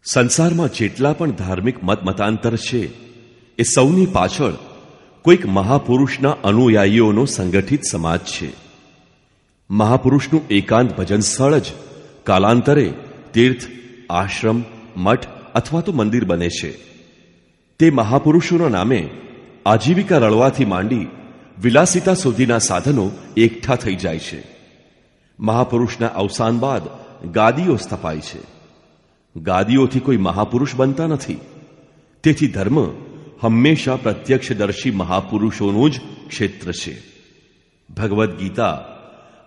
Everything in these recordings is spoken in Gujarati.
સંસારમાં જેટલા પણ ધાર્મિક મતમતાંતર છે એ સૌની પાછળ કોઈક મહાપુરુષના અનુયાયીઓનો સંગઠિત સમાજ છે. મહાપુરુષનું એકાંત ભજન સ્થળ જ કાલાંતરે તીર્થ, આશ્રમ, મઠ અથવા તો મંદિર બને છે. તે મહાપુરુષોના નામે આજીવિકા રળવાથી માંડી વિલાસિતા સુધીના સાધનો એકઠા થઈ જાય છે. મહાપુરુષના અવસાન બાદ ગાદીઓ સ્થપાય છે. ગાદીઓથી કોઈ મહાપુરુષ બનતા નથી. તેથી ધર્મ હંમેશા પ્રત્યક્ષદર્શી મહાપુરુષોનું જ ક્ષેત્ર છે. ભગવદ્ ગીતા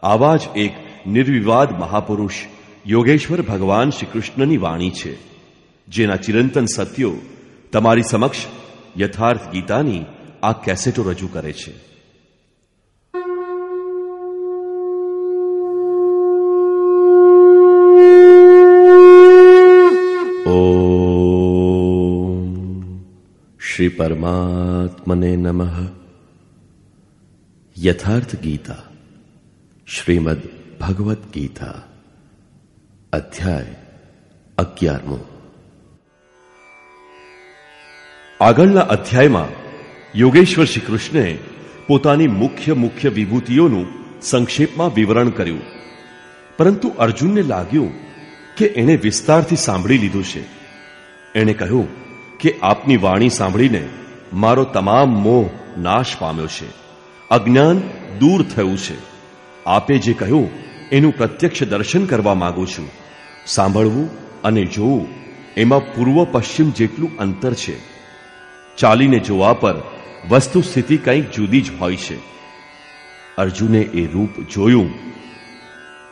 આવા જ એક નિર્વિવાદ મહાપુરુષ યોગેશ્વર ભગવાન શ્રી કૃષ્ણની વાણી છે, જેના ચિરંતન સત્યો તમારી સમક્ષ યથાર્થ ગીતાની આ કેસેટો રજૂ કરે છે. ઓમ શ્રી પરમાત્મને નમઃ. યથાર્થ ગીતા શ્રીમદ ભગવદ્ ગીતા અધ્યાય 11. આગળના અધ્યાયમાં યોગેશ્વર શ્રી કૃષ્ણે પોતાની મુખ્ય વિભૂતિઓનું સંક્ષેપમાં વિવરણ કર્યું. પરંતુ અર્જુનને લાગ્યું કે એણે વિસ્તારથી સાંભળી લીધું છે. એણે કહ્યું કે આપની વાણી સાંભળીને મારો તમામ મોહ નાશ પામ્યો છે, અજ્ઞાન દૂર થયું છે. આપે જે કહ્યું એનું પ્રત્યક્ષ દર્શન કરવા માંગુ છું. સાંભળવું અને જોવું એમાં પૂર્વ પશ્ચિમ જેટલું અંતર છે. ચાલીને જોવા પર વસ્તુ સ્થિતિ કંઈક જુદી જ હોય છે. અર્જુને એ રૂપ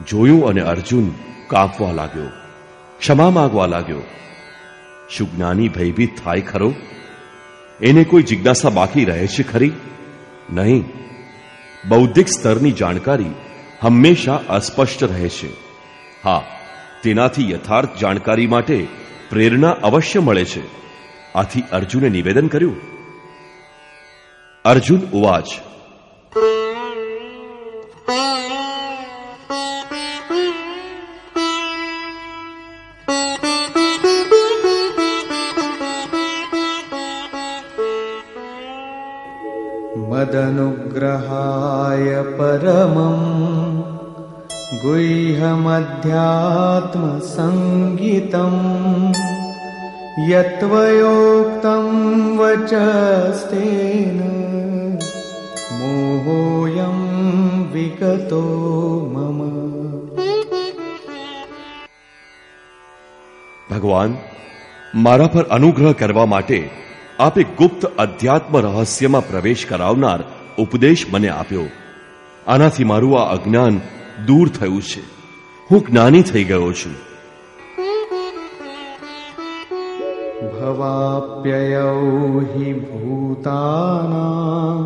જોયું અને અર્જુન કાંપવા લાગ્યો, ક્ષમા માંગવા લાગ્યો. શું જ્ઞાની ભયભીત થાય ખરો? એને કોઈ જિજ્ઞાસા બાકી રહે છે ખરી? નહીં. બૌદ્ધિક સ્તરની જાણકારી હંમેશા અસ્પષ્ટ રહે છે. હા, તેનાથી યથાર્થ જાણકારી માટે પ્રેરણા અવશ્ય મળે છે. આથી અર્જુને નિવેદન કર્યું. અર્જુન ઉવાચ. મદનુગ્રહાય પરમં ગુહ્યમધ્યાત્મ સંગીતમ યત્વયોક્તં વચસ્તેન મોહોયં વિગતો મમ. ભગવાન, મારા પર અનુગ્રહ કરવા માટે આપે ગુપ્ત અધ્યાત્મ રહસ્યમાં પ્રવેશ કરાવનાર ઉપદેશ મને આપ્યો. આનાથી મારું આ અજ્ઞાન દૂર થયું છે. હું જ્ઞાની થઈ ગયો છું. ભવાપ્યયૌ હિ ભૂતાનાં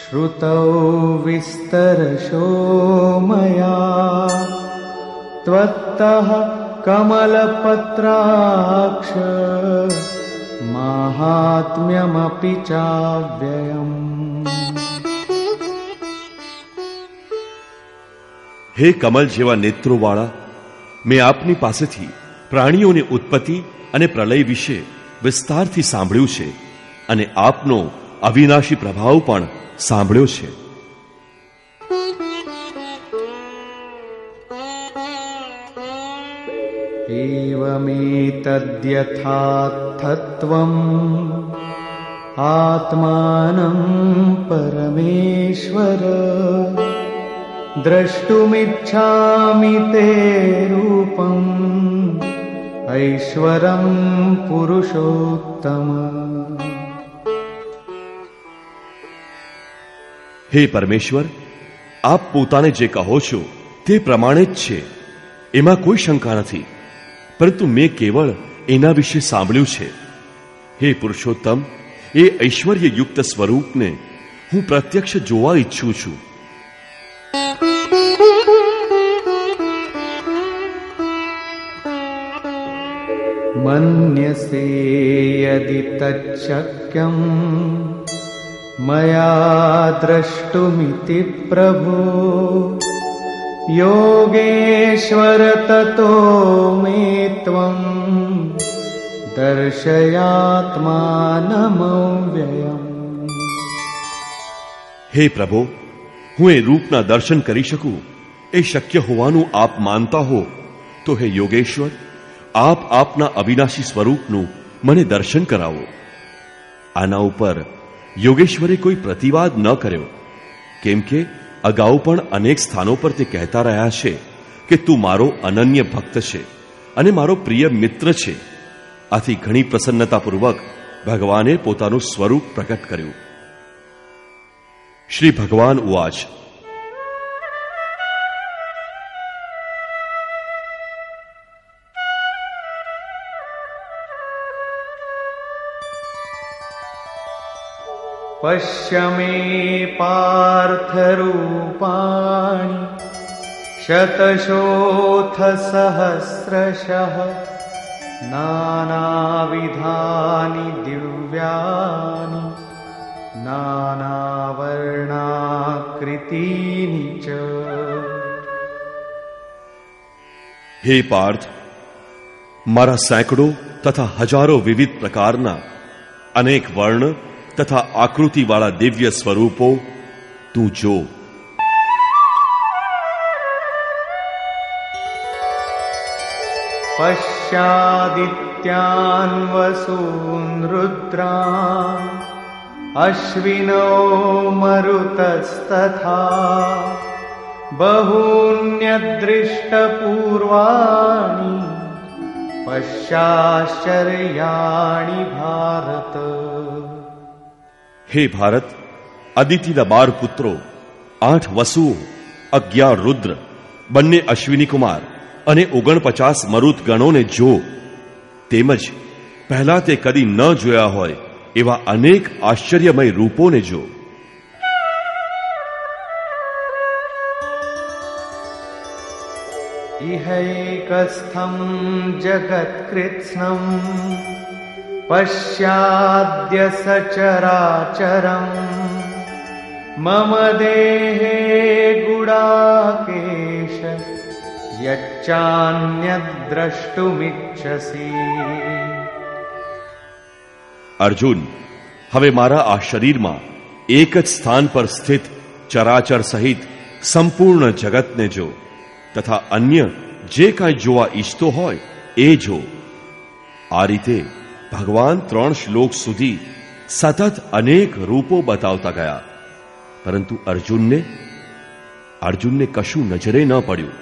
શ્રુતૌ વિસ્તરશો મયા ત્વત્તઃ કમલપત્રાક્ષ માહાત્મ્યમપિ ચાવ્યયમ. હે કમલ જેવા નેત્રોવાળા, મેં આપની પાસેથી પ્રાણીઓની ઉત્પત્તિ અને પ્રલય વિશે વિસ્તારથી સાંભળ્યું છે અને આપનો અવિનાશી પ્રભાવ પણ સાંભળ્યો છે. એવમેતદ્યથાથત્વં આત્માनं પરમેશ્વર દ્રષ્ટુમિચ્છામિ તે રૂપં ઐશ્વરં પુરુષોત્તમ. હે પરમેશ્વર, આપ પોતાને જે કહો છો તે પ્રમાણે જ છે, એમાં કોઈ શંકા નથી. પરંતુ મેં કેવળ એના વિશે સાંભળ્યું છે. હે પુરુષોત્તમ, એ ઐશ્વર્યયુક્ત સ્વરૂપને હું પ્રત્યક્ષ જોવા ઈચ્છું છું. મન્યસે યદિ તચ્શક્યં મયા દ્રષ્ટુમિતિ પ્રભો યોગેશ્વર તતો મે ત્વં દર્શયાત્માનમવ્યયમ. હે પ્રભો, હું એ રૂપના દર્શન કરી શકું એ શક્ય હોવાનું આપ માનતા હો તો હે યોગેશ્વર, આપ આપના અવિનાશી સ્વરૂપનું મને દર્શન કરાવો. આના ઉપર યોગેશ્વરે કોઈ પ્રતિવાદ ન કર્યો, કેમ કે અગાઉ પણ અનેક સ્થાનો પર તે કહેતા રહ્યા છે કે તું મારો અનન્ય ભક્ત છે અને મારો પ્રિય મિત્ર છે. આથી ઘણી પ્રસન્નતાપૂર્વક ભગવાને પોતાનું સ્વરૂપ પ્રકટ કર્યું. શ્રી ભગવાન ઉવાચ, પશ્ય મે પાર્થરૂપાણિ શતશોથ સહસ્રશઃ નાનાવિધાની દિવ્યાની નાનાવર્ણાકૃતિની ચ. હે પાર્થ, મારા સેંકડો તથા હજારો વિવિધ પ્રકારના અનેક વર્ણ તથા આકૃતિવાળા દિવ્ય સ્વરૂપો તું જો. પશ્યાદિત્યાન વસૂન રુદ્રાન અશ્વિનો મરુતસ્તથા બહૂન્યદૃષ્ટપૂર્વાણિ પશ્યાશ્ચર્યાણિ ભારત. હે ભારત, અદિતિના 12 પુત્રો, 8 વસુઓ, 11 રુદ્ર, બંને અશ્વિની કુમાર અને 49 મરુત ગણોને જો. તેમજ પહેલા તે કદી ન જોયા હોય એવા અનેક આશ્ચર્યમય રૂપોને જો. ઇહૈકસ્થં જગત્કૃત્સ્નં પશ્યાદ્ય સચરાચરમ મમ દેહે ગુડાકેશ યચ્ચાન્યદ્રષ્ટુમિચ્છસી. અર્જુન, હવે મારા આ શરીરમાં એક જ સ્થાન પર સ્થિત ચરાચર સહિત સંપૂર્ણ જગતને જો, તથા અન્ય જે કાંઈ જોવા ઈચ્છતો હોય એ જો. આ રીતે ભગવાન 3 શ્લોક સુધી સતત અનેક રૂપો બતાવતા ગયા, પરંતુ અર્જુનને કશું નજરે ન પડ્યું.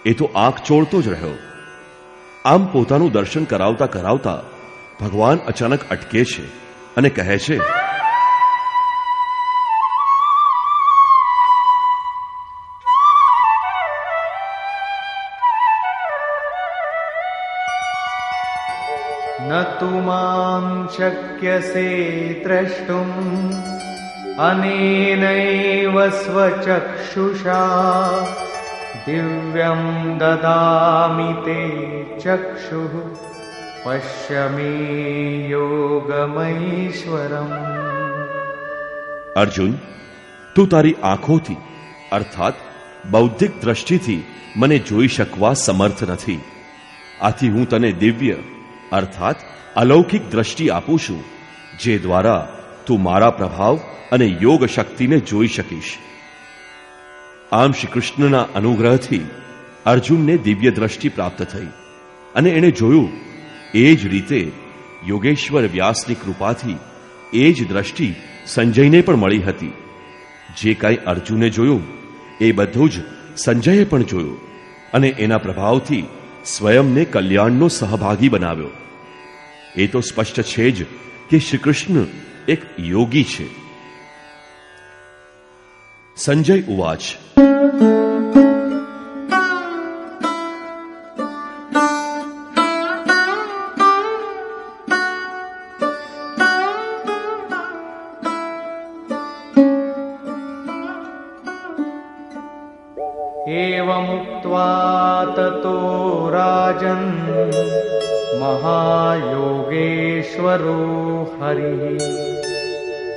એ તો આંખ ચોળતો જ રહ્યો. આમ પોતાનું દર્શન કરાવતા કરાવતા ભગવાન અચાનક અટકે છે અને કહે છે, ન તુ માં શક્યસે દ્રષ્ટુમ અનેનૈવ સ્વચક્ષુષા દિવ્યં દદામિ તે ચક્ષુઃ પશ્ય મે યોગમૈશ્વરમ. અર્જુન, તું તારી આંખોથી અર્થાત બૌદ્ધિક દ્રષ્ટિથી મને જોઈ શકવા સમર્થ નથી. આથી હું તને દિવ્ય અર્થાત અલૌકિક દ્રષ્ટિ આપું છું, જે દ્વારા તું મારા પ્રભાવ અને યોગ શક્તિને જોઈ શકીશ. આમ શ્રી કૃષ્ણના અનુગ્રહથી અર્જુનને દિવ્ય દ્રષ્ટિ પ્રાપ્ત થઈ અને એણે જોયું. એ જ રીતે યોગેશ્વર વ્યાસની કૃપાથી એ જ દ્રષ્ટિ સંજયને પણ મળી હતી. જે કાંઈ અર્જુને જોયું એ બધું જ સંજયે પણ જોયું અને એના પ્રભાવથી સ્વયંને કલ્યાણનો સહભાગી બનાવ્યો. એ તો સ્પષ્ટ છે જ કે શ્રી કૃષ્ણ એક યોગી છે. સંજય ઉવાચ, એવમુક્ત્વા તતો રાજન મહાયોગેશ્વરો હરિ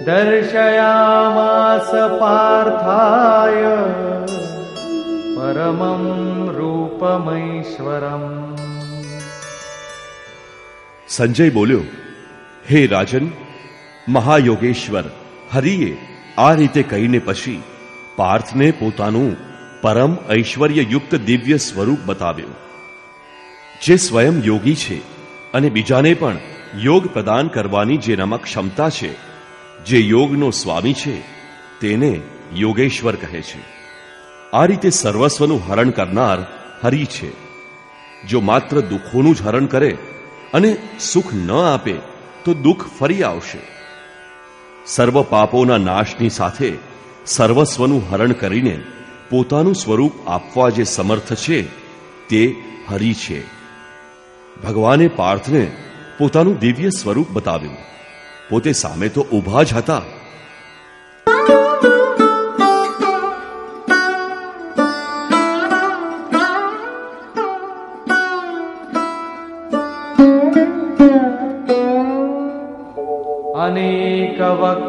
દર્શયામાસ પાર્થાય પરમં રૂપમૈશ્વરમ. સંજય બોલ્યો, હે રાજન, મહાયોગેશ્વર હરિએ આ રીતે કહીને પછી પાર્થને પોતાનું પરમ ઐશ્વર્યયુક્ત દિવ્ય સ્વરૂપ બતાવ્યું, જે સ્વયં યોગી છે અને બીજાને પણ યોગ પ્રદાન કરવાની જેનામાં ક્ષમતા છે, જે યોગનો સ્વામી છે, તેને યોગેશ્વર કહે છે. આ રીતે સર્વસ્વનું હરણ કરનાર હરિ છે. જો માત્ર દુઃખોનું જ હરણ કરે અને સુખ ન આપે તો દુઃખ ફરી આવશે. સર્વ પાપોના નાશની સાથે સર્વસ્વનું હરણ કરીને પોતાનું સ્વરૂપ આપવા જે સમર્થ છે તે હરિ છે. ભગવાને પાર્થને પોતાનું દિવ્ય સ્વરૂપ બતાવ્યું. પોતે સામે તો ઊભા જ હતા. अनेकवक्त्रनयनम्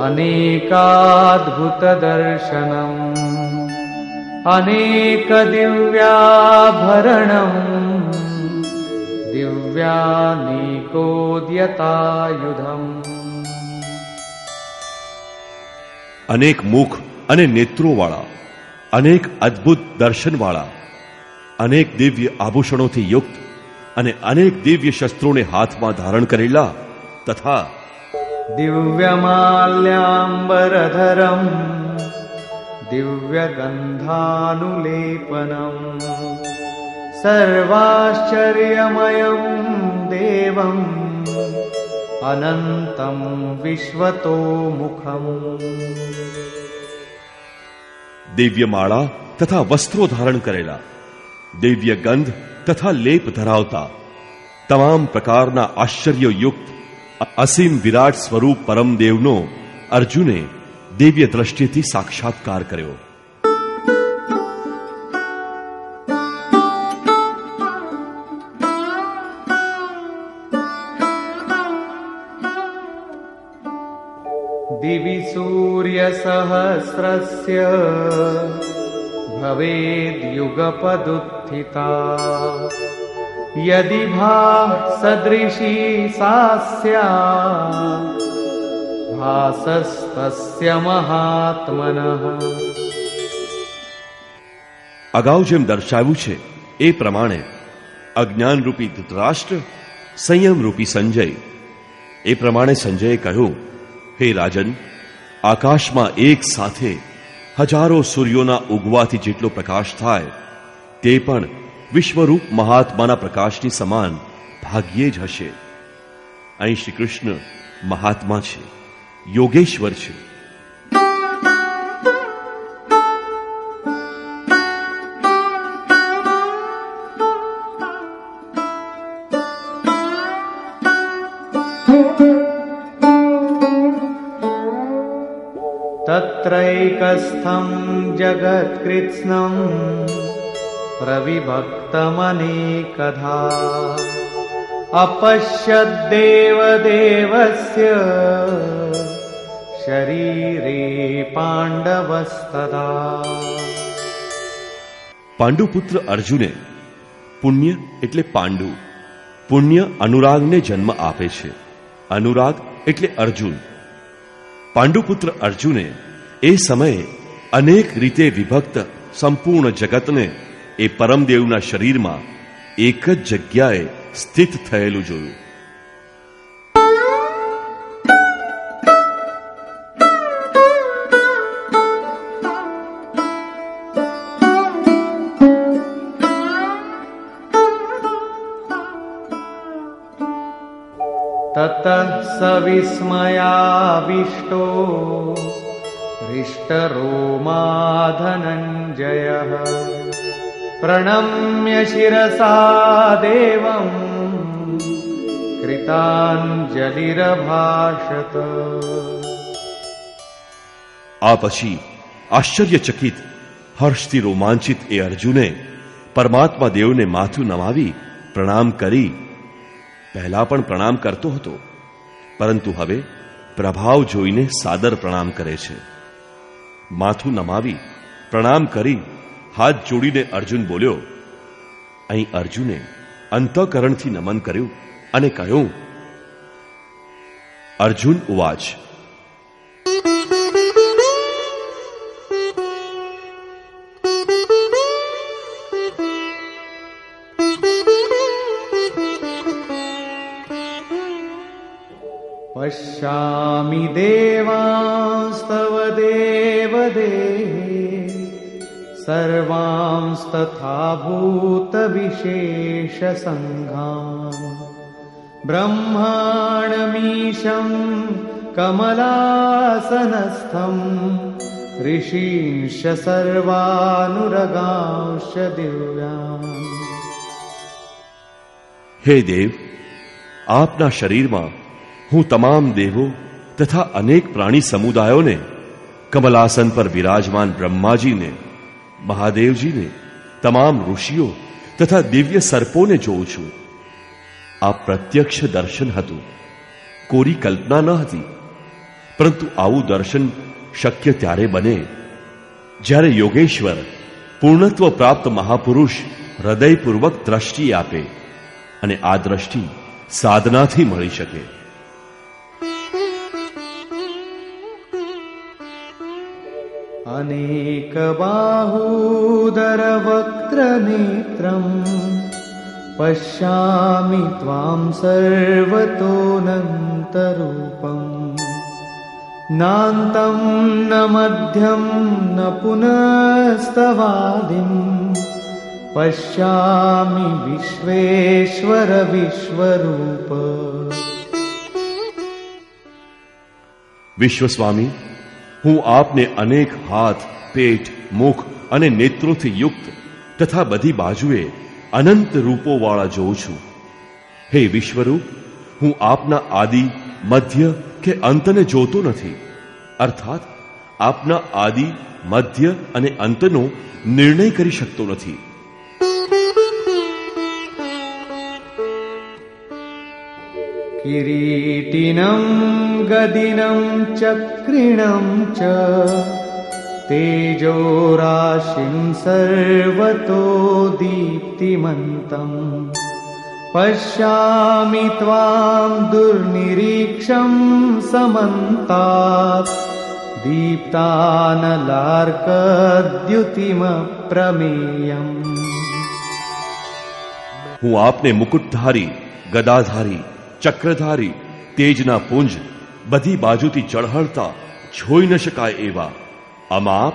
अनेकाद्भुतदर्शनम् अनेकदिव्याभरणम् दिव्यानेकोद्यतायुधम्. અનેક મુખ અને નેત્રોવાળા, અનેક અદ્ભુત દર્શનવાળા, અનેક દિવ્ય આભૂષણોથી યુક્ત અને અનેક દિવ્ય શસ્ત્રોને હાથમાં ધારણ કરેલા તથા दिव्यमाल्याम्बरधरम् दिव्यगन्धानुलेपनम् सर्वाश्चर्यमयम् देवम् अनन्तम् विश्वतोमुखम्. દિવ્ય માળા તથા વસ્ત્રો ધારણ કરેલા, દિવ્ય ગંધ તથા લેપ ધરાવતા, તમામ પ્રકારના આશ્ચર્યયુક્ત અસીમ વિરાટ સ્વરૂપ પરમદેવનો અર્જુને દિવ્ય દ્રષ્ટિથી સાક્ષાત્કાર કર્યો. दिवि सूर्यसहस्रस्य भवेद्युगपदुत्थिता यदि भासदृशी सा स्यात् भासस्तस्य महात्मनः. અગાઉ જેમ દર્શાવ્યું છે એ પ્રમાણે અજ્ઞાનરૂપી ધૃતરાષ્ટ્ર, સંયમરૂપી સંજય. એ પ્રમાણે સંજયે કહ્યું, હે રાજન, આકાશમાં એક સાથે હજારો સૂર્યોના ઉગવાથી જેટલો પ્રકાશ થાય તે પણ વિશ્વરૂપ મહાત્માના પ્રકાશની સમાન ભાગ્યે જ હશે. અહીં શ્રી કૃષ્ણ મહાત્મા છે, યોગેશ્વર છે. तत्रैकस्थं जगत्कृत्स्नं प्रविभक्तमनेकधा अपश्यद्देवदेवस्य शरीरे पाण्डवस्तदा. પાંડુપુત્ર અર્જુને, પુણ્ય એટલે પાંડુ, પુણ્ય અનુરાગને જન્મ આપે છે. અનુરાગ એટલે અર્જુન. પાંડુપુત્ર અર્જુને એ સમયે અનેક રીતે વિભક્ત સંપૂર્ણ જગતને એ પરમદેવના શરીરમાં એક જ જગ્યાએ સ્થિત થયેલું જોયું. ततः स विस्मयाविष्टो हृष्टरोमा धनञ्जयः प्रणम्य शिरसा देवं कृताञ्जलिरभाषत. આ પછી આશ્ચર્યચકિત, હર્ષથી રોમાંચિત એ અર્જુને પરમાત્મા દેવને માથું નમાવી પ્રણામ કરી. પહેલા પણ પ્રણામ કરતો હતો, પરંતુ હવે પ્રભાવ જોઈને સાદર પ્રણામ કરે છે. માથું નમાવી પ્રણામ કરી હાથ જોડીને અર્જુન બોલ્યો. અહીં અર્જુને અંતઃકરણથી નમન કર્યું અને કહ્યું. અર્જુન ઉવાચ. પશ્યામિ દેવાંસ્તવ દેવદેહે સર્વાંસ્તથા ભૂતવિશેષસંઘાન બ્રહ્માણમીશં કમલાસનસ્થં ઋષીંશ સર્વાનુરગાંશ દિવ્યાન. હે દેવ, આપના શરીરમાં હું તમામ દેવો તથા અનેક પ્રાણી સમુદાયોને, કમલાસન પર વિરાજમાન બ્રહ્માજીને, મહાદેવજીને, તમામ ઋષિઓ તથા દિવ્ય સર્પોને જોઉં છું. આ પ્રત્યક્ષ દર્શન હતું, કોરી કલ્પના ન હતી. પરંતુ આવું દર્શન શક્ય ત્યારે બને જ્યારે યોગેશ્વર, પૂર્ણત્વ પ્રાપ્ત મહાપુરુષ હૃદયપૂર્વક દ્રષ્ટિ આપે, અને આ દ્રષ્ટિ સાધનાથી મળી શકે. અનેક બાહુદર વક્ત્ર નેત્રમ પશ્યામિ ત્વામ સર્વતોનંતરૂપમ નાન્તં ન મધ્યમ ન પુનસ્તવાદિમ પશ્યામિ વિશ્વેશ્વર વિશ્વરૂપ. વિશ્વસ્વામી, હું આપને અનેક હાથ, પેટ, મુખ અને નેત્રોથી યુક્ત તથા બધી બાજુએ અનંત રૂપોવાળા જોઉં છું. હે વિશ્વરૂપ, હું આપના આદિ, મધ્ય કે અંતને જોતો નથી. અર્થાત આપના આદિ, મધ્ય અને અંતનો નિર્ણય કરી શકતો નથી. કિરીટિનં ગદિनं ચક્રિણં ચ તેજોરાશિં સર્વતો દીપ્તિમન્તં પશ્યામિ ત્વાં દુર્નિરીક્ષં સમન્તાत् દીપ્તાનલાર્કદ્યુતિમપ્રમેયં. હું આપને મુકુટધારી, ગદાધારી, ચક્રધારી, તેજના પુંજ, બધી બાજુથી ચળહળતા, જોઈ ન શકાય એવા અમાપ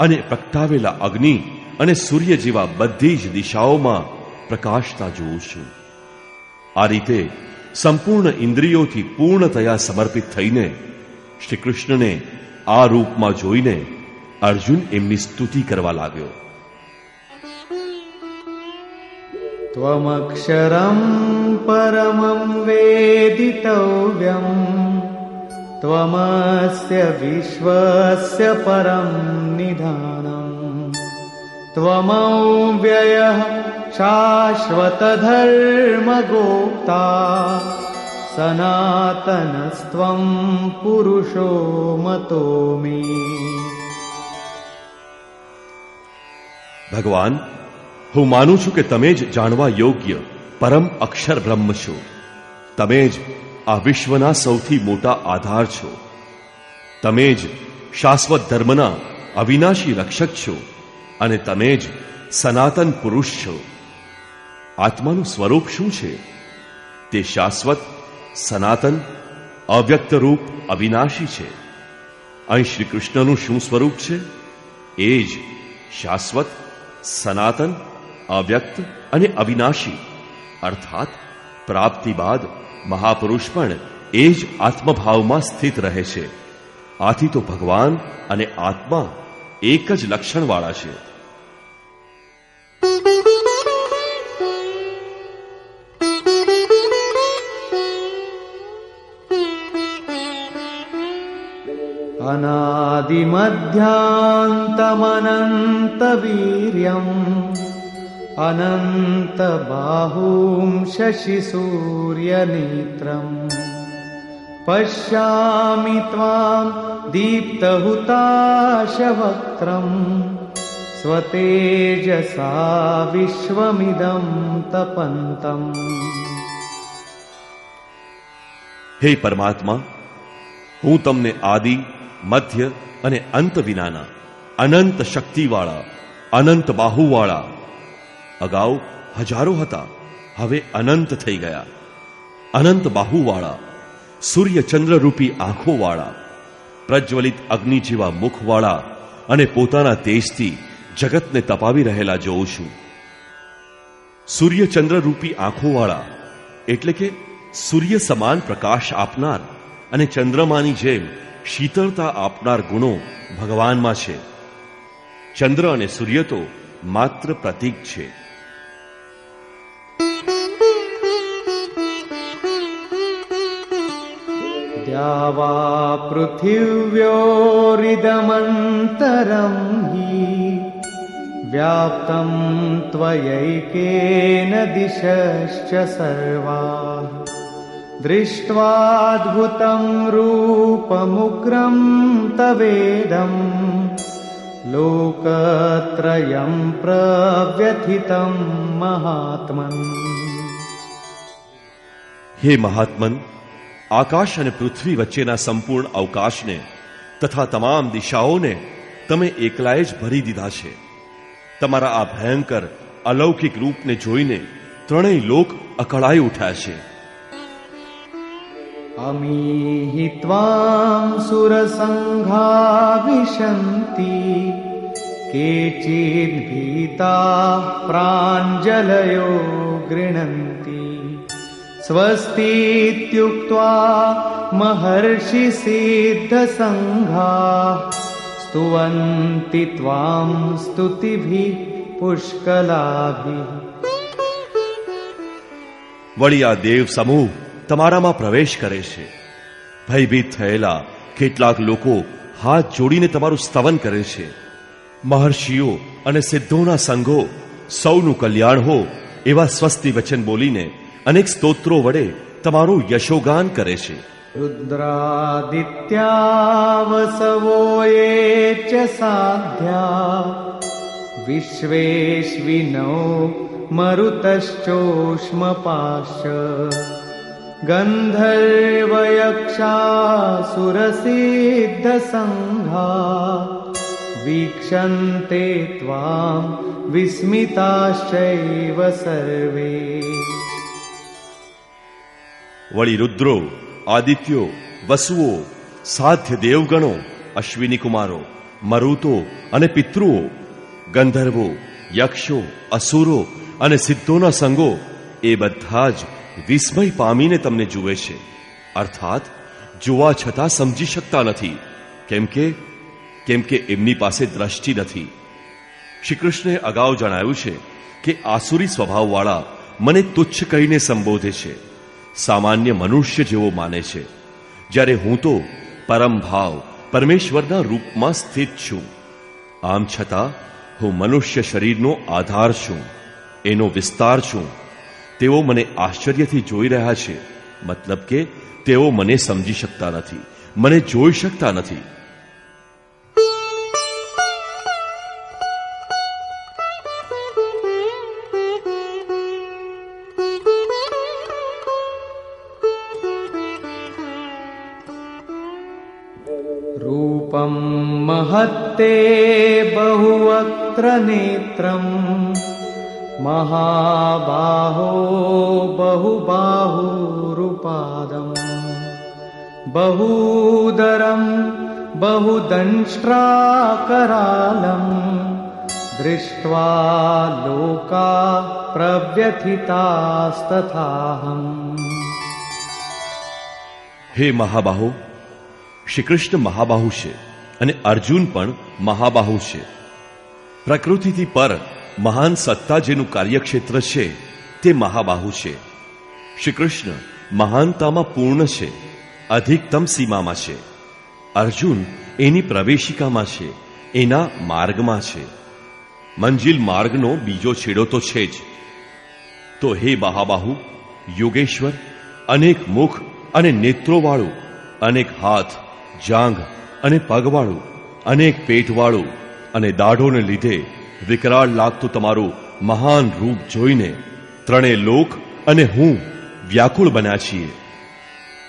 અને પ્રગટાવેલા અગ્નિ અને સૂર્ય જેવા બધી જ દિશાઓમાં પ્રકાશતા જોઉં છું. આ રીતે સંપૂર્ણ ઇન્દ્રિયોથી પૂર્ણતયા સમર્પિત થઈને શ્રી કૃષ્ણને આ રૂપમાં જોઈને અર્જુન એમની સ્તુતિ કરવા લાગ્યો. ત્વમક્ષરં પરમં વેદિતવ્યં ત્વમસ્ય વિશ્વસ્ય પરમ નિધાનમ ત્વમવ્યયઃ શાશ્વત ધર્મગોપ્તા સનાતનસ્ત્વં પુરુષો મતો મે. ભગવાન, હું માનું છું કે તમે જ જાણવા યોગ્ય પરમ અક્ષર બ્રહ્મ છો. તમે જ આ વિશ્વના સૌથી મોટા આધાર છો. તમે જ શાશ્વત ધર્મના અવિનાશી રક્ષક છો અને તમે જ સનાતન પુરુષ છો. આત્માનું સ્વરૂપ શું છે? તે શાશ્વત, સનાતન, અવ્યક્ત રૂપ અવિનાશી છે. અહીં શ્રી કૃષ્ણનું શું સ્વરૂપ છે? એ જ શાશ્વત, સનાતન, અવ્યક્ત અને અવિનાશી. અર્થાત પ્રાપ્તિ બાદ મહાપુરુષ પણ એ જ આત્મભાવમાં સ્થિત રહે છે. આથી તો ભગવાન અને આત્મા એક જ લક્ષણવાળા છે. અનાદિમધ્યાંતમનંત વીર્યં અનંત બાહું શશિ સૂર્યનેત્રં પશ્યામિ ત્વાં દીપ્તહુતાશવક્ત્રં स्वतेजसा विश्वमिदं तपन्तम्। હે પરમાત્મા, હું તમને આદિ, મધ્ય અને અંત વિનાના અનંત શક્તિવાળા, અનંત બાહુવાળા, અગાઉ હજારો હતા, હવે અનંત થઈ ગયા, અનંત બાહુવાળા, સૂર્ય ચંદ્રરૂપી આંખોવાળા, પ્રજ્વલિત અગ્નિ જેવા મુખવાળા અને પોતાના તેજથી જગતને તપાવી રહેલા જોઉં છું. સૂર્ય ચંદ્રરૂપી આંખોવાળા એટલે કે સૂર્ય સમાન પ્રકાશ આપનાર અને ચંદ્રમાની જેમ શીતળતા આપનાર ગુણો ભગવાનમાં છે. ચંદ્ર અને સૂર્ય તો માત્ર પ્રતીક છે. દ્યાવા પૃથિવ્યોરિદમંતરં હિ વ્યાપ્તં ત્વયૈકેન દિશશ્ચ સર્વાઃ દૃષ્ટ્વાદ્ભુतं રૂપમુગ્રં તવેદં લોકત્રયં પ્રવ્યથિतं મહાત્મન. હે મહાત્મન, આકાશ અને પૃથ્વી વચ્ચેના સંપૂર્ણ અવકાશને તથા તમામ દિશાઓને તમે એકલાએ જ ભરી દીધા છે. તમારા આ ભયંકર અલૌકિક રૂપને જોઈને ત્રણેય લોક અકળાઈ ઉઠ્યા છે. અમીહિ ત્વાં સુરસંઘા વિશન્તિ કેચિદ ભીતા પ્રાંજલયો ગૃણન્તિ સ્વસ્તીત્યુક્ત્વા મહર્ષિ સિદ્ધ સંઘા સ્તુવન્તિ ત્વાં સ્તુતિભિઃ પુષ્કલાભિઃ. વળી આ દેવ સમૂહ તમારામાં પ્રવેશ કરે છે. ભયભીત થયેલા કેટલાક લોકો હાથ જોડીને તમારું સ્તવન કરે છે. મહર્ષિઓ અને સિદ્ધોના સંઘો સૌનું કલ્યાણ હો એવા સ્વસ્તિ વચન બોલીને અનેક સ્તોત્રો વડે તમારું યશોગાન કરે છે. રુદ્રાદિત્યા વસવો યે ચ સાધ્યા વિશ્વેશ્વિનો મરુતશ્ચોષ્મપાશ્ચ ગંધર્વયક્ષાસુરસિદ્ધ સંઘા વીક્ષન્તે ત્વાં વિસ્મિતાશ્ચૈવ સર્વે. વળી રુદ્રો, આદિત્યો, વસુઓ, સાધ્ય દેવગણો, અશ્વિની કુમારો, મરુતો અને પિતૃઓ, ગંધર્વો, યક્ષો, અસુરો અને સિદ્ધોના સંગો એ બધા જ વિસ્મય પામીને તમને જુએ છે. અર્થાત જોવા છતાં સમજી શકતા નથી, કેમ કે એમની પાસે દ્રષ્ટિ નથી. શ્રી કૃષ્ણે અગાઉ જણાવ્યું છે કે આસુરી સ્વભાવવાળા મને તુચ્છ કહીને સંબોધે છે, સામાન્ય મનુષ્ય જેવો માને છે, જ્યારે હું તો પરમ ભાવ પરમેશ્વરના રૂપમાં સ્થિત છું. આમ છતાં હું મનુષ્ય શરીરનો આધાર છું, એનો વિસ્તાર છું. તેઓ મને આશ્ચર્યથી જોઈ રહ્યા છે, મતલબ કે તેઓ મને સમજી શકતા નથી, મને જોઈ શકતા નથી. રૂપમ મહત્તે બહુવક્ત્ર નેત્રમ મહાબાહો બહુબાહુરુપાદમ બહુદરમ બહુદંષ્ટ્રાકરાલમ દૃષ્ટ્વા લોકા પ્રવ્યથિતાસ્તથાહમ. હે મહાબાહુ, શ્રી કૃષ્ણ મહાબાહુ છે અને અર્જુન પણ મહાબાહુ છે. પ્રકૃતિથી પર મહાન સત્તા જેનું કાર્યક્ષેત્ર છે તે મહાબાહુ છે. શ્રી કૃષ્ણ મહાનતામાં પૂર્ણ છે, અધિકતમ સીમામાં છે. અર્જુન એની પ્રવેશિકામાં છે, એના માર્ગમાં છે. મંજિલ માર્ગનો બીજો છેડો તો છે જ. તો હે મહાબાહુ, યોગેશ્વર, અનેક મુખ અને નેત્રોવાળું, અનેક હાથ, જાંઘ અને પગવાળું, અનેક પેટવાળું અને દાઢોને લીધે વિકરાળ લાગતું તમારું મહાન રૂપ જોઈને ત્રણેય લોક અને હું વ્યાકુળ બન્યા છીએ.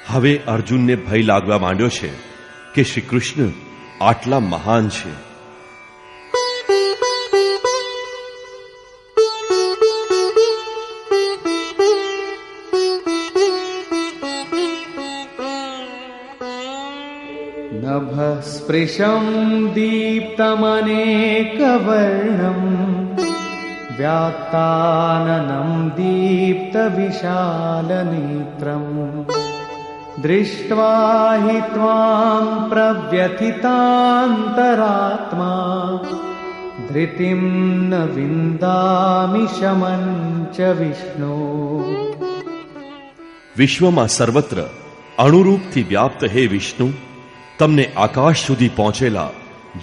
હવે અર્જુનને ભય લાગવા માંડ્યો છે કે શ્રી કૃષ્ણ આટલા મહાન છે. નભસ્પૃશં દીપ્તમનેકવર્ણં વ્યાત્તાનनं દીપ્તવિશાલનેત્રં દૃષ્ટ્વા હિ ત્વાં પ્રવ્યથિતાંતરાત્મા ધૃતિં ન વિન્દામિ શમં ચ વિષ્ણુ. વિશ્વમાં સર્વત્ર અણુરૂપથી વ્યાપ્ત હે વિષ્ણુ, તમને આકાશ સુધી પહોંચેલા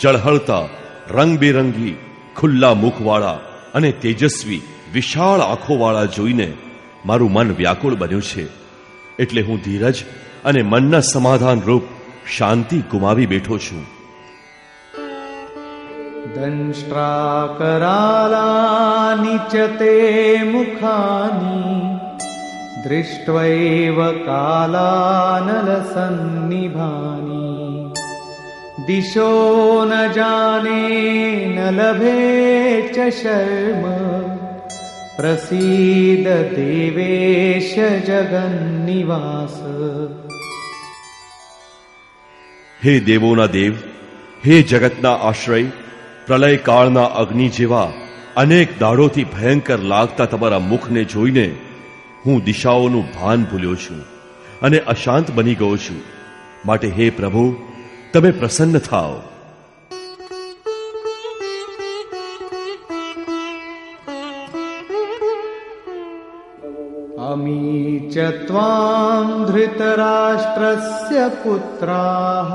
જળહળતા રંગબેરંગી ખુલ્લા મુખવાળા અને તેજસ્વી વિશાળ આંખોવાળા જોઈને મારું મન વ્યાકુળ બન્યું છે. એટલે હું ધીરજ અને મનના સમાધાન રૂપ શાંતિ ગુમાવી બેઠો છું. દંષ્ટ્રાકરાલાનિ ચ તે મુખાની દૃષ્ટ્વૈવ કાલાનલસન્નિભાની દિશો ન જાને ન લભે ચ શર્મ પ્રસીદ દેવેશ જગન્નિવાસ. હે દેવોના દેવ, હે જગતના આશ્રય, પ્રલય કાળના અગ્નિ જેવા અનેક દાડોથી ભયંકર લાગતા તમારા મુખને જોઈને હું દિશાઓનું ભાન ભૂલ્યો છું અને અશાંત બની ગયો છું. માટે હે પ્રભુ, તમે પ્રસન્ન થાઓ. અમી ચ ત્વાં ધૃતરાષ્ટ્રસ્ય પુત્રાઃ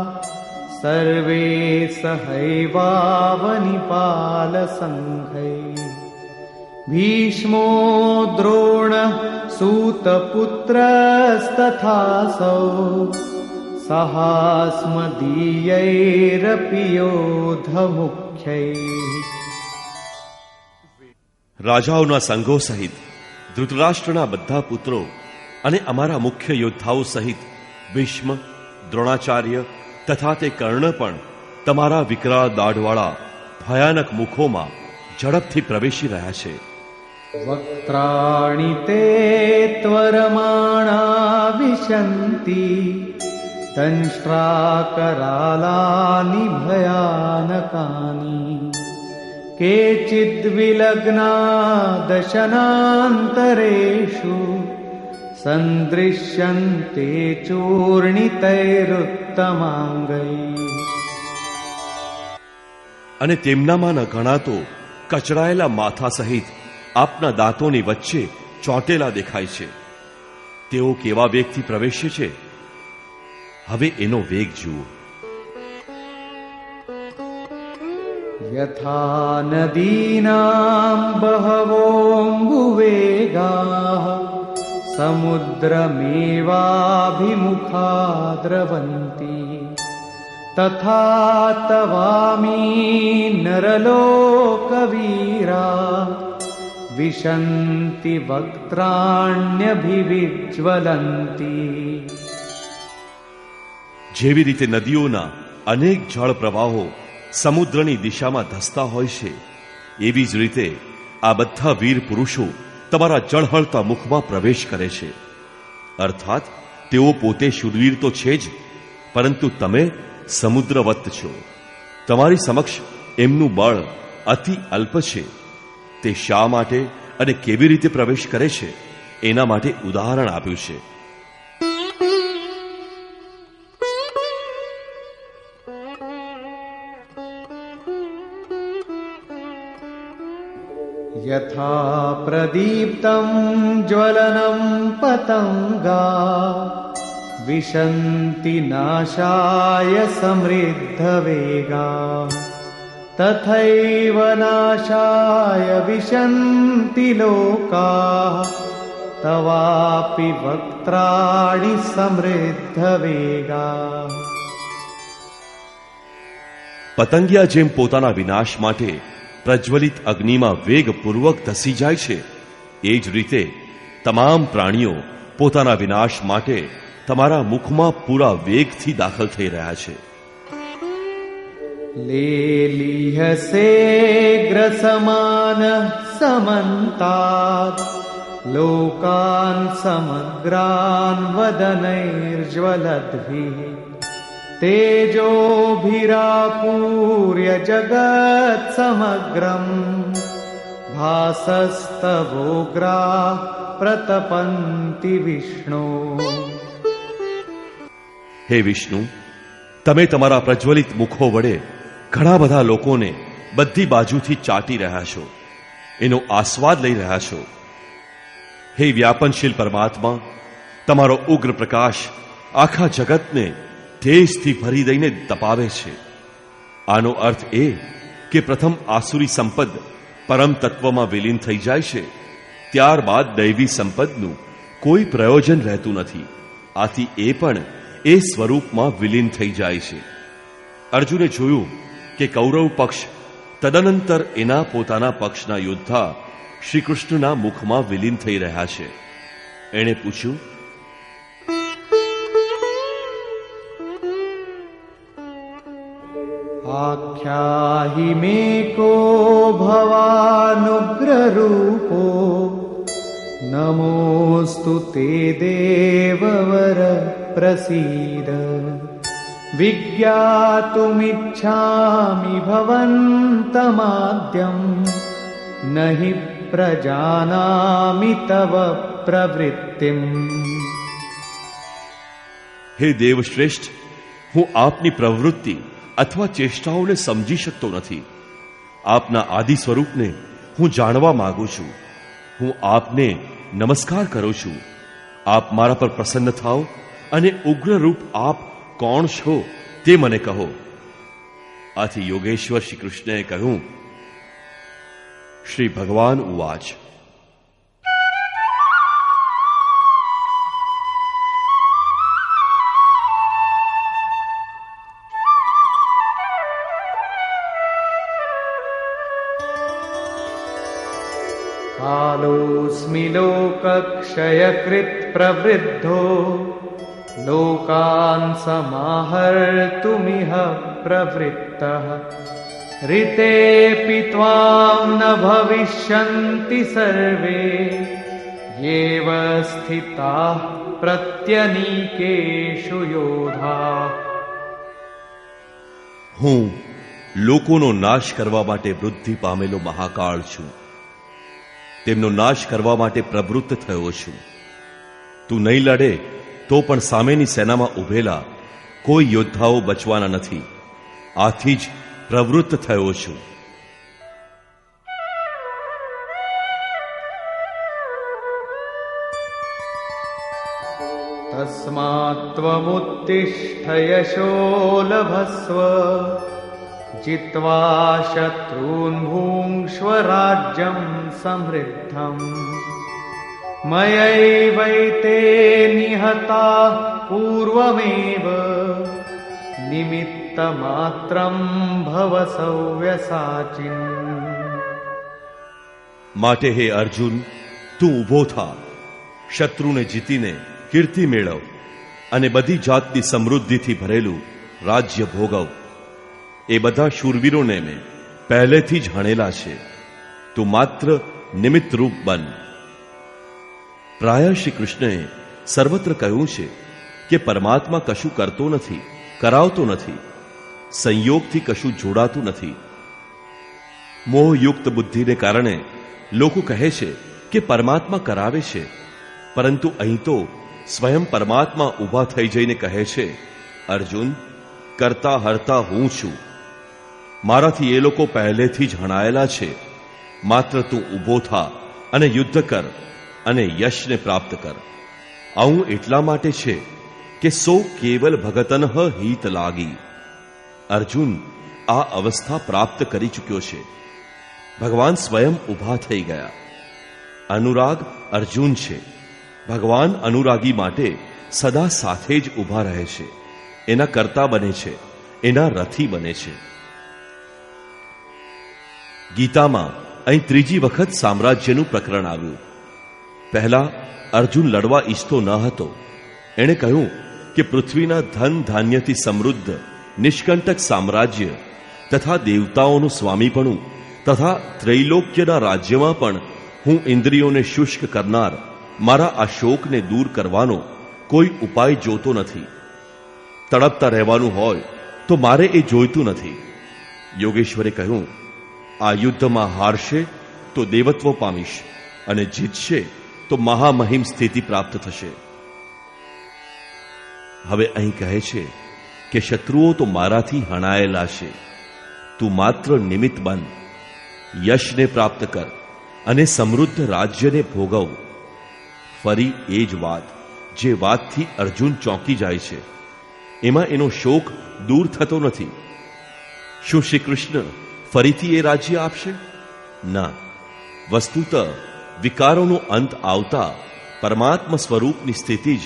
સર્વે સહૈવાવનિપાલસંઘૈ ભીષ્મો દ્રોણઃ સૂતપુત્રસ્તથાસૌ સહાસ્મદીયૈરપિ યોધમુખ્યૈ. રાજાઓના સંઘો સહિત ધૃતરાષ્ટ્રના બધા પુત્રો અને અમારા મુખ્ય યોદ્ધાઓ સહિત ભીષ્મ, દ્રોણાચાર્ય તથા તે કર્ણ પણ તમારા વિકરાળ દાઢવાળા ભયાનક મુખોમાં ઝડપથી પ્રવેશી રહ્યા છે. વક્ત્રાણિ તે ત્વરમાણા વિશન્તિ દંષ્ટ્રાકરાલાનિ ભયાનકાની કેચિદ્વિલગ્ના દશનાંતરેષુ સંદૃશ્યન્તે ચૂર્ણિતૈરુત્તમાંગૈ. અને તેમનામાંના ઘણા તો કચડાયેલા માથા સહિત આપના દાંતોની વચ્ચે ચોંટેલા દેખાય છે. તેઓ કેવા વેગથી પ્રવેશે છે, હવે એનો વેગ જુઓ. યથા નદીનાં બહવોऽમ્બુવેગાઃ સમુદ્રમેવાભિમુખા દ્રવન્તિ તથા તવામી નરલોકવીરા વિશન્તિ વક્ત્રાણ્યભિવિજ્વલન્તિ. જેવી રીતે નદીઓના અનેક જળ પ્રવાહો સમુદ્રની દિશામાં ધસતા હોય છે, એવી જ રીતે આ બધા વીર પુરુષો તમારા જળહળતા મુખમાં પ્રવેશ કરે છે. અર્થાત તેઓ પોતે શૂરવીર તો છે જ, પરંતુ તમે સમુદ્રવત છો. તમારી સમક્ષ એમનું બળ અતિ અલ્પ છે. તે શા માટે અને કેવી રીતે પ્રવેશ કરે છે એના માટે ઉદાહરણ આપ્યું છે. યથા પ્રદીપ્તં જ્વલनं પતંગા વિશન્તિ નાશાય સમૃદ્ધવેગા તથૈવ નાશાય વિશન્તિ લોકાઃ તવાપિ વક્ત્રાણિ સમૃદ્ધવેગા. પતંગિયા જેમ પોતાના વિનાશ માટે પ્રજ્વલિત અગ્નિમાં વેગપૂર્વક ધસી જાય છે, એ જ રીતે તમામ પ્રાણીઓ પોતાના વિનાશ માટે તમારા મુખમાં પૂરા વેગથી દાખલ થઈ રહ્યા છે. લેલીહસે ગ્રસમાન સમંતાત લોકાન સમગ્રાન વદનૈર્જ્વલદ્ભિઃ તેજોભિરાપૂર્ય જગત સમગ્રમ ભાસસ્તવોગ્રા પ્રતપંતિ વિષ્ણુ. હે વિષ્ણુ, તમે તમારા પ્રજ્વલિત મુખો વડે ઘણા બધા લોકોને બધી બાજુથી ચાટી રહ્યા છો, એનો આસ્વાદ લઈ રહ્યા છો. હે વ્યાપનશીલ પરમાત્મા, તમારો ઉગ્ર પ્રકાશ આખા જગતને તેજથી ભરી દઈને તપાવે છે. આનો અર્થ એ કે પ્રથમ આસુરી સંપદ પરમ તત્વમાં વિલીન થઈ જાય છે, ત્યારબાદ દૈવી સંપદનું કોઈ પ્રયોજન રહેતું નથી. આથી એ પણ એ સ્વરૂપમાં વિલીન થઈ જાય છે. અર્જુને જોયું કે કૌરવ પક્ષ તદનંતર એના પોતાના પક્ષના યોદ્ધા શ્રી કૃષ્ણના મુખમાં વિલીન થઈ રહ્યા છે. એણે પૂછ્યું, આખ્યાહિ મે કો ભવાનુગ્રરૂપો નમોસ્તુ તે દેવવર પ્રસીદ. વિજ્ઞાતુમિચ્છામિ ભવन्तમાદ્યં નહિ પ્રજાનામિ તવ પ્રવૃત્તિમ. હે દેવશ્રેષ્ઠ, હું આપની પ્રવૃત્તિ અથવા ચેષ્ટાઓને સમજી શકતો નથી. આપના આદિ સ્વરૂપને હું જાણવા માંગુ છું. હું આપને નમસ્કાર કરું છું. આપ મારા પર પ્રસન્ન થાઓ અને ઉગ્ર રૂપ આપ કોણ છો તે મને કહો. આથી યોગેશ્વર શ્રી કૃષ્ણએ કહ્યું. શ્રી ભગવાન ઉવાચ, કાલોસ્મિ લોકક્ષયકૃત પ્રવૃદ્ધો લોકાન સમાહર્તુમિહ પ્રવૃત્તઃ ऋतेऽपि त्वां न भविष्यन्ति सर्वे येव स्थिताः प्रत्यनीकेषु योधाः. હું લોકોનો નાશ કરવા માટે વૃદ્ધિ પામેલો મહાકાળ છું. તેમનો નાશ કરવા માટે પ્રવૃત્ત થયો છું. તું નહીં લડે તો પણ સામેની સેનામાં ઉભેલા કોઈ યોદ્ધાઓ બચવાના નથી. આથી જ પ્રવૃત્ત થયો છું. તસ્માત્ ત્વમુત્તિષ્ઠ યશો લભસ્વ જીત્વા શત્રૂન ભુંક્ષ્વ રાજ્યં સમૃદ્ધં મયૈવૈતે નિહતા પૂર્વમેવ નિમિત્ત માત્રમ ભવ સવ્યસાચિન. માટે હે અર્જુન, તું ઊભો થા, શત્રુને જીતીને કીર્તિ મેળવ અને બધી જાતની સમૃદ્ધિથી ભરેલું રાજ્ય ભોગવ. એ બધા શૂરવીરોને મેં પહેલેથી જ હણેલા છે. તું માત્ર નિમિત્ત રૂપ બન. પ્રાય શ્રી કૃષ્ણએ સર્વત્ર કહ્યું છે કે પરમાત્મા કશું કરતો નથી, કરાવતો નથી, સંયોગથી કશું જોડાતું નથી. મોહયુક્ત બુદ્ધિને કારણે લોકો કહે છે કે પરમાત્મા કરાવે છે, પરંતુ અહીં તો સ્વયં પરમાત્મા ઊભા થઈ જઈને કહે છે, અર્જુન, કરતા હરતા હું છું. મારાથી એ લોકો પહેલેથી જ હણાયેલા છે. માત્ર તું ઊભો થા અને યુદ્ધ કર અને યશને પ્રાપ્ત કર. આવું એટલા માટે છે કે સો કેવલ ભગતન હિત લાગી. અર્જુન આ અવસ્થા પ્રાપ્ત કરી ચૂક્યો છે. ભગવાન સ્વયં ઊભા થઈ ગયા. અનુરાગ અર્જુન છે. ભગવાન અનુરાગી માટે સદા સાથે જ ઊભા રહે છે. એના કર્તા બને છે, એના રથી બને છે. ગીતામાં અહીં ત્રીજી વખત સામ્રાજ્યનું પ્રકરણ આવ્યું. પહેલા અર્જુન લડવા ઈચ્છતો ન હતો. એણે કહ્યું કે પૃથ્વીના ધન ધાન્યથી સમૃદ્ધ નિષ્કંટક સામ્રાજ્ય તથા દેવતાઓનું સ્વામીપણું તથા ત્રૈલોક્યના રાજ્યમાં પણ હું ઇન્દ્રિયોને શુષ્ક કરનાર મારા આ શોકને દૂર કરવાનો કોઈ ઉપાય જોતો નથી. તડપતા રહેવાનું હોય તો મારે એ જોઈતું નથી. યોગેશ્વરે કહ્યું, આ યુદ્ધમાં હારશે તો દેવત્વ પામીશ અને જીતશે તો મહામહિમ સ્થિતિ પ્રાપ્ત થશે. હવે અહીં કહે છે કે શત્રુઓ તો મારાથી હણાયેલા છે. તું માત્ર નિમિત્ત બન, યશને પ્રાપ્ત કર અને સમૃદ્ધ રાજ્યને ભોગવ. ફરી એ જ વાત, જે વાતથી અર્જુન ચોંકી જાય છે. એમાં એનો શોક દૂર થતો નથી. શું શ્રી કૃષ્ણ ફરીથી એ રાજ્ય આપશે? ના. વસ્તુત વિકારોનો અંત આવતા પરમાત્મા સ્વરૂપની સ્થિતિ જ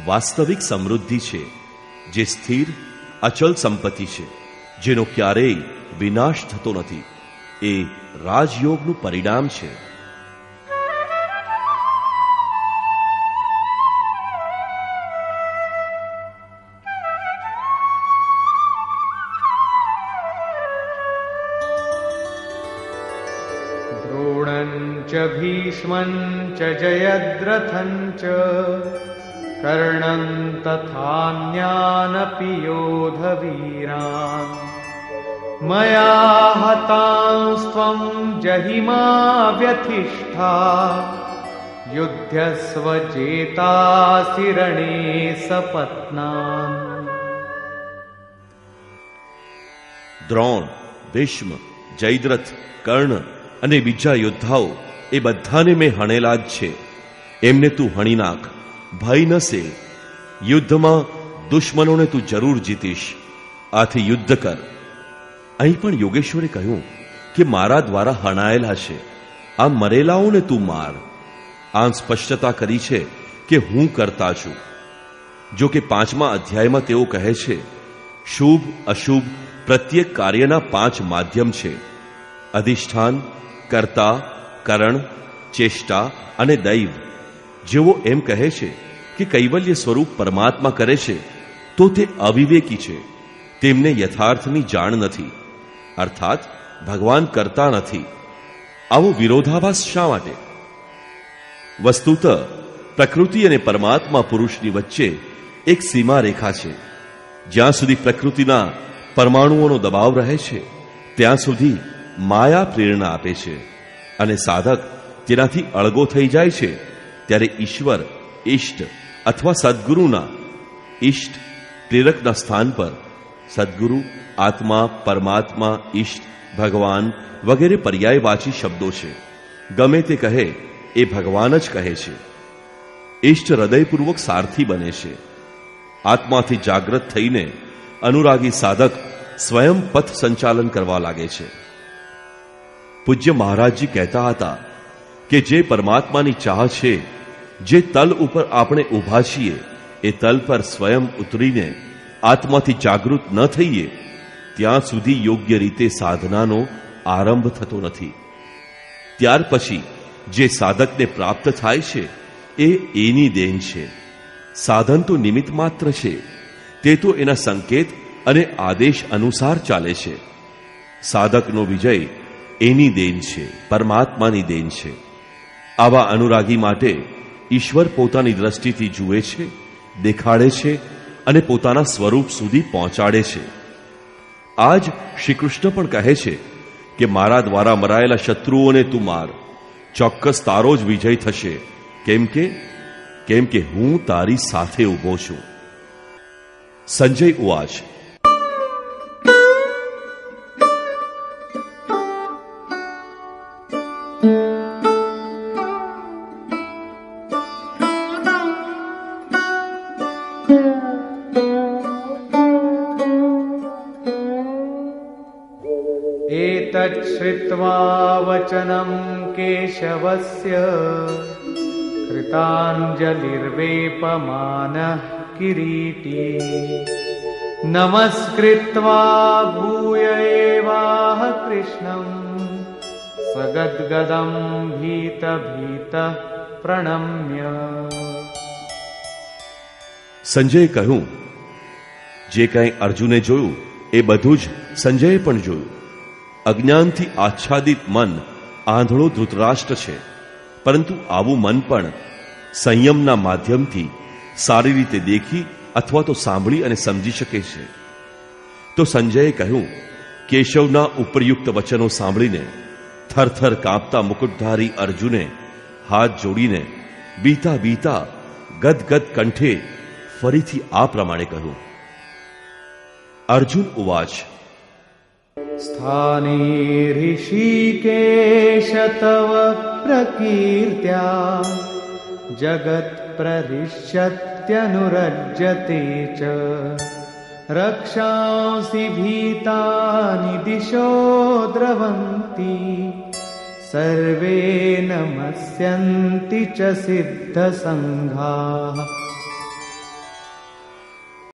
વાસ્તવિક સમૃદ્ધિ છે, જે સ્થિર અચલ સંપત્તિ છે, જેનો ક્યારેય વિનાશ થતો નથી. એ રાજયોગનું પરિણામ છે. દ્રોણંચ ભીષ્મંચ જયદ્રથંચ કર્ણં તથાન્યાનપી યોધવીરાન મયા હતાંસ્ત્વં જહિમા વ્યથિષ્ઠા યુધ્યસ્વ જેતાસિ રણે સપત્નાન. દ્રોણ, ભીષ્મ, જયદ્રથ, કર્ણ અને બીજા યોદ્ધાઓ એ બધાને મેં હણેલા જ છે. એમને તું હણી નાખ, ભય ન સે. યુદ્ધમાં દુશ્મનોને તું જરૂર જીતીશ. આથી યુદ્ધ કર. અહીં પણ યોગેશ્વરે કહ્યું કે મારા દ્વારા હણાયેલા છે, આ મરેલાઓને તું માર. આમ સ્પષ્ટતા કરી છે કે હું કરતા છું. જો કે 5મા અધ્યાયમાં તેઓ કહે છે, શુભ અશુભ પ્રત્યેક કાર્યના 5 માધ્યમ છે: અધિષ્ઠાન, કર્તા, કરણ, ચેષ્ટા અને દૈવ. જેઓ એમ કહે છે કે કૈવલ્ય સ્વરૂપ પરમાત્મા કરે છે, તો તે અવિવેકી છે. તેમને યથાર્થની જાણ નથી, અર્થાત ભગવાન કરતા નથી. આવો વિરોધાભાસ શા માટે? વસ્તુત પ્રકૃતિ અને પરમાત્મા પુરુષની વચ્ચે એક સીમા રેખા છે. જ્યાં સુધી પ્રકૃતિના પરમાણુઓનો દબાવ રહે છે, ત્યાં સુધી માયા પ્રેરણા આપે છે, અને સાધક તેનાથી અળગો થઈ જાય છે ત્યારે ઈશ્વર, ઇષ્ટ અથવા સદ્ગુરુના, ઇષ્ટ પ્રેરકના સ્થાન પર સદ્ગુરુ, આત્મા, પરમાત્મા, ઇષ્ટ, ભગવાન વગેરે પર્યાયવાચી શબ્દો છે. ગમે તે કહે એ ભગવાન જ કહે છે. ઇષ્ટ હૃદયપૂર્વક સારથી બને છે. આત્માથી જાગૃત થઈને અનુરાગી સાધક સ્વયં પથ સંચાલન કરવા લાગે છે. પૂજ્ય મહારાજજી કહેતા હતા કે જે પરમાત્માની ચાહ છે, જે તલ ઉપર આપણે ઊભા છીએ, એ તલ પર સ્વયં ઉતરીને આત્માથી જાગૃત ન થઈએ ત્યાં સુધી યોગ્ય રીતે સાધનાનો આરંભ થતો નથી. ત્યાર પછી જે સાધકને પ્રાપ્ત થાય છે એ એની દેન છે. સાધન તો નિમિત્ત માત્ર છે, તે તો એના સંકેત અને આદેશ અનુસાર ચાલે છે. સાધકનો વિજય એની દેન છે, પરમાત્માની દેન છે. આવા અનુરાગી માટે ઈશ્વર પોતાની દ્રષ્ટિથી જુએ છે, દેખાડે છે અને પોતાના સ્વરૂપ સુધી પહોંચાડે છે. આજ શ્રી કૃષ્ણ પણ કહે છે કે મારા દ્વારા મરાયેલા શત્રુઓને તું માર, ચોક્કસ તારો જ વિજય થશે. કેમ કે હું તારી સાથે ઊભો છું. સંજય ઉવાચ. श्रुत्वा वचनं केशवस्य कृताञ्जलिर्वेपमानः किरीटी नमस्कृत्वा भूय एवाह कृष्णं સગદ્ગદં ભીત ભીત પ્રણમ્ય. સંજયે કહ્યું, જે કંઈ અર્જુને જોયું એ બધું જ સંજયે પણ જોયું. અજ્ઞાનથી આચ્છાદિત મન આંધળો ધૃતરાષ્ટ્ર છે, પરંતુ આવું મન પણ સંયમના માધ્યમથી સારી રીતે દેખી અથવા તો સાંભળી અને સમજી શકે છે. તો સંજયે કહ્યું, કેશવના ઉપરયુક્ત વચનો સાંભળીને થરથર કાંપતા મુકુટધારી અર્જુને હાથ જોડીને બીતા બીતા ગદગદ કંઠે ફરીથી આ પ્રમાણે કહ્યું. અર્જુન ઉવાચ. સ્થાને ઋષિકેશ તવ પ્રકીર્ત્યા જગત પ્રરિષ્યત્યનુરજ્યતે ચ રક્ષાંસી ભીતાનિ દિશો દ્રવંતી સર્વે નમસ્યન્તિ ચ સિદ્ધ સંઘાઃ.